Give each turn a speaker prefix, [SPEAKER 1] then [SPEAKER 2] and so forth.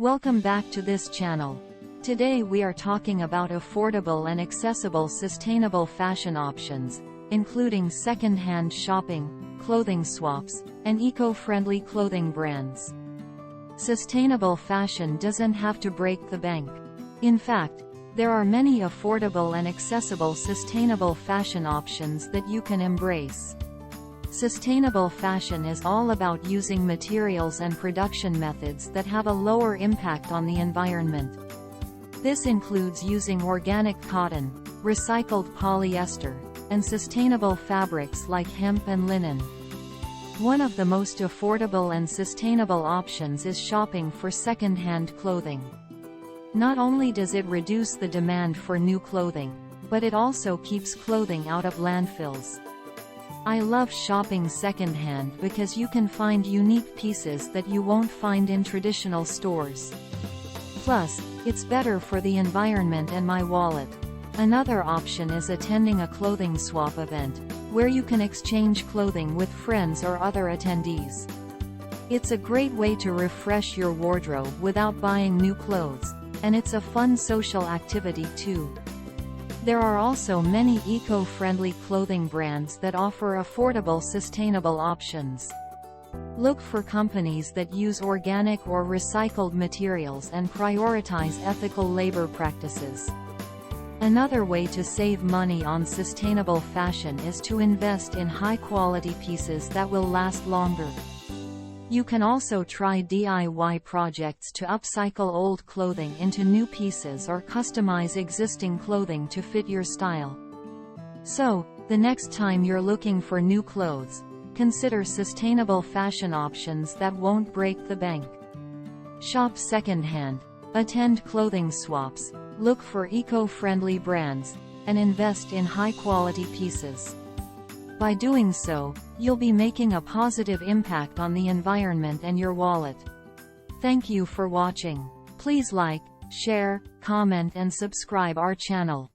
[SPEAKER 1] Welcome back to this channel. Today we are talking about affordable and accessible sustainable fashion options, including second-hand shopping, clothing swaps, and eco-friendly clothing brands. Sustainable fashion doesn't have to break the bank. In fact, there are many affordable and accessible sustainable fashion options that you can embrace. Sustainable fashion is all about using materials and production methods that have a lower impact on the environment. This includes using organic cotton, recycled polyester, and sustainable fabrics like hemp and linen. One of the most affordable and sustainable options is shopping for second-hand clothing. Not only does it reduce the demand for new clothing, but it also keeps clothing out of landfills. I love shopping secondhand because you can find unique pieces that you won't find in traditional stores. Plus, it's better for the environment and my wallet. Another option is attending a clothing swap event, where you can exchange clothing with friends or other attendees. It's a great way to refresh your wardrobe without buying new clothes, and it's a fun social activity too. There are also many eco-friendly clothing brands that offer affordable sustainable options. Look for companies that use organic or recycled materials and prioritize ethical labor practices. Another way to save money on sustainable fashion is to invest in high-quality pieces that will last longer. You can also try DIY projects to upcycle old clothing into new pieces or customize existing clothing to fit your style. So, the next time you're looking for new clothes, consider sustainable fashion options that won't break the bank. Shop secondhand, attend clothing swaps, look for eco-friendly brands, and invest in high-quality pieces. By doing so, you'll be making a positive impact on the environment and your wallet. Thank you for watching. Please like, share, comment and subscribe our channel.